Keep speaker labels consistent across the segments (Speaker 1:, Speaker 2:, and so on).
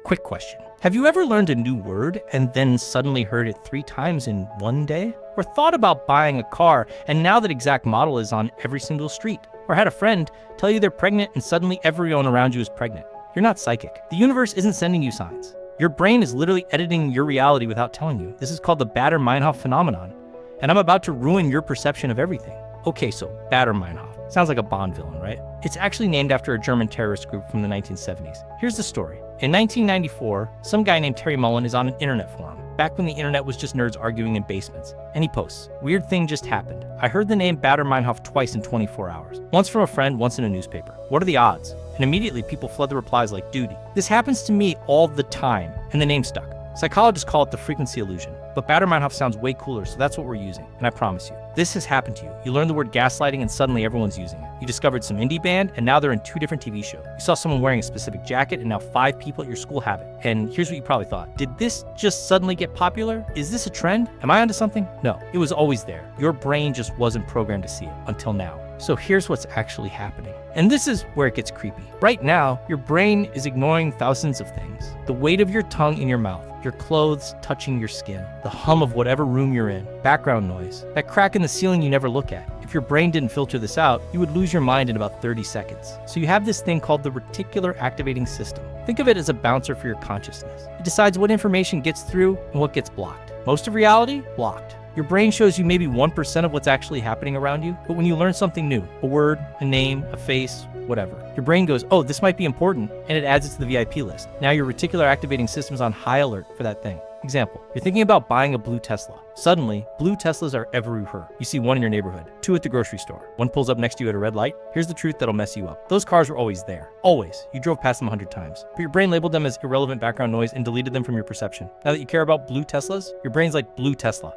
Speaker 1: Quick question. Have you ever learned a new word and then suddenly heard it 3 times in one day? Or thought about buying a car and now that exact model is on every single street? Or had a friend tell you they're pregnant and suddenly everyone around you is pregnant? You're not psychic. The universe isn't sending you signs. Your brain is literally editing your reality without telling you. This is called the Baader-Meinhof Phenomenon. And I'm about to ruin your perception of everything. Okay, so Baader-Meinhof. Sounds like a Bond villain, right? It's actually named after a German terrorist group from the 1970s. Here's the story. In 1994, some guy named Terry Mullen is on an internet forum, back when the internet was just nerds arguing in basements. And he posts, "Weird thing just happened. I heard the name Baader-Meinhof twice in 24 hours. Once from a friend, once in a newspaper. What are the odds?" And immediately people flood the replies like, "Duty. This happens to me all the time." And the name stuck. Psychologists call it the frequency illusion, but Baader-Meinhof sounds way cooler, so that's what we're using. And I promise you, this has happened to you. You learned the word gaslighting and suddenly everyone's using it. You discovered some indie band and now they're in 2 different TV shows. You saw someone wearing a specific jacket and now 5 people at your school have it. And here's what you probably thought. Did this just suddenly get popular? Is this a trend? Am I onto something? No, it was always there. Your brain just wasn't programmed to see it until now. So here's what's actually happening. And this is where it gets creepy. Right now, your brain is ignoring thousands of things. The weight of your tongue in your mouth, your clothes touching your skin, the hum of whatever room you're in, background noise, that crack in the ceiling you never look at. If your brain didn't filter this out, you would lose your mind in about 30 seconds. So you have this thing called the reticular activating system. Think of it as a bouncer for your consciousness. It decides what information gets through and what gets blocked. Most of reality, blocked. Your brain shows you maybe 1% of what's actually happening around you, but when you learn something new, a word, a name, a face, whatever, your brain goes, "Oh, this might be important," and it adds it to the VIP list. Now your reticular activating system is on high alert for that thing. Example, you're thinking about buying a blue Tesla. Suddenly, blue Teslas are everywhere. You see 1 in your neighborhood, 2 at the grocery store, 1 pulls up next to you at a red light. Here's the truth that'll mess you up. Those cars were always there. Always. You drove past them 100 times. But your brain labeled them as irrelevant background noise and deleted them from your perception. Now that you care about blue Teslas, your brain's like, blue Tesla,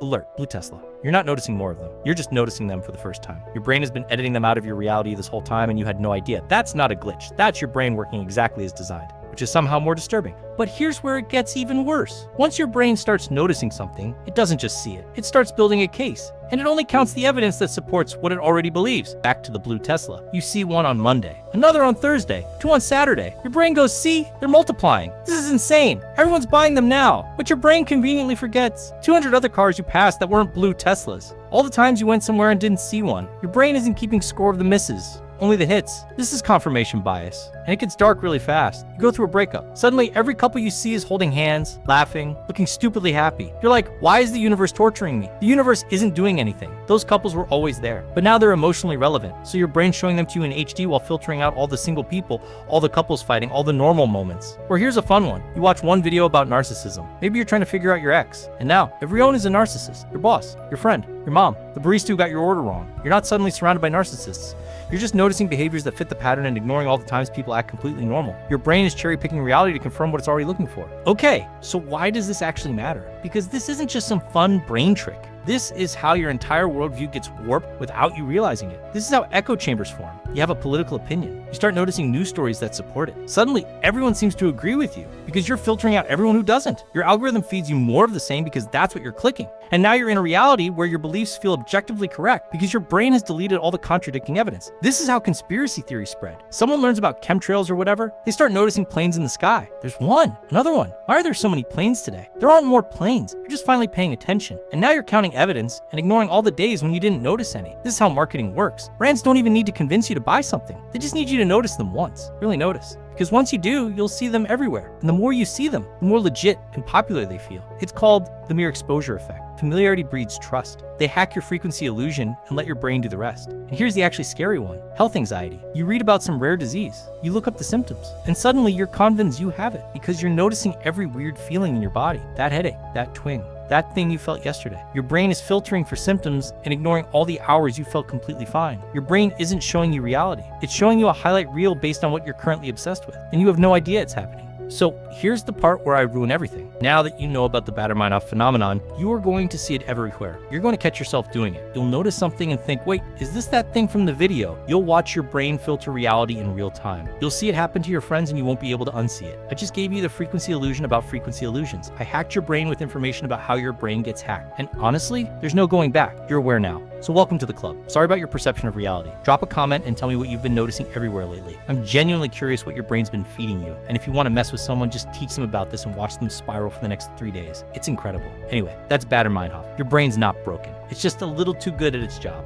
Speaker 1: alert, blue Tesla. You're not noticing more of them. You're just noticing them for the first time. Your brain has been editing them out of your reality this whole time and you had no idea. That's not a glitch. That's your brain working exactly as designed, which is somehow more disturbing. But here's where it gets even worse. Once your brain starts noticing something, it doesn't just see it. It starts building a case. And it only counts the evidence that supports what it already believes. Back to the blue Tesla. You see 1 on Monday, another on Thursday, 2 on Saturday. Your brain goes, "See, they're multiplying. This is insane. Everyone's buying them now." But your brain conveniently forgets 200 other cars you passed that weren't blue Teslas. All the times you went somewhere and didn't see one. Your brain isn't keeping score of the misses, only the hits. This is confirmation bias, and it gets dark really fast. You go through a breakup. Suddenly, every couple you see is holding hands, laughing, looking stupidly happy. You're like, why is the universe torturing me? The universe isn't doing anything. Those couples were always there, but now they're emotionally relevant. So your brain's showing them to you in HD while filtering out all the single people, all the couples fighting, all the normal moments. Or here's a fun one. You watch one video about narcissism. Maybe you're trying to figure out your ex, and now everyone is a narcissist. Your boss, your friend, your mom, the barista who got your order wrong. You're not suddenly surrounded by narcissists. You're just noticing behaviors that fit the pattern and ignoring all the times people act completely normal. Your brain is cherry-picking reality to confirm what it's already looking for. Okay, so why does this actually matter? Because this isn't just some fun brain trick. This is how your entire worldview gets warped without you realizing it. This is how echo chambers form. You have a political opinion. You start noticing news stories that support it. Suddenly, everyone seems to agree with you because you're filtering out everyone who doesn't. Your algorithm feeds you more of the same because that's what you're clicking. And now you're in a reality where your beliefs feel objectively correct because your brain has deleted all the contradicting evidence. This is how conspiracy theories spread. Someone learns about chemtrails or whatever, they start noticing planes in the sky. There's one, another one. Why are there so many planes today? There aren't more planes. You're just finally paying attention. And now you're counting evidence and ignoring all the days when you didn't notice any. This is how marketing works. Brands don't even need to convince you to buy something. They just need you to notice them once. Really notice. Because once you do, you'll see them everywhere. And the more you see them, the more legit and popular they feel. It's called the mere exposure effect. Familiarity breeds trust. They hack your frequency illusion and let your brain do the rest. And here's the actually scary one. Health anxiety. You read about some rare disease. You look up the symptoms. And suddenly you're convinced you have it because you're noticing every weird feeling in your body. That headache, that twinge, that thing you felt yesterday. Your brain is filtering for symptoms and ignoring all the hours you felt completely fine. Your brain isn't showing you reality. It's showing you a highlight reel based on what you're currently obsessed with. And you have no idea it's happening. So here's the part where I ruin everything. Now that you know about the Baader-Meinhof phenomenon, you are going to see it everywhere. You're going to catch yourself doing it. You'll notice something and think, wait, is this that thing from the video? You'll watch your brain filter reality in real time. You'll see it happen to your friends and you won't be able to unsee it. I just gave you the frequency illusion about frequency illusions. I hacked your brain with information about how your brain gets hacked. And honestly, there's no going back. You're aware now. So welcome to the club. Sorry about your perception of reality. Drop a comment and tell me what you've been noticing everywhere lately. I'm genuinely curious what your brain's been feeding you. And if you want to mess with someone, just teach them about this and watch them spiral for the next 3 days. It's incredible. Anyway, that's Baader-Meinhof. Your brain's not broken. It's just a little too good at its job.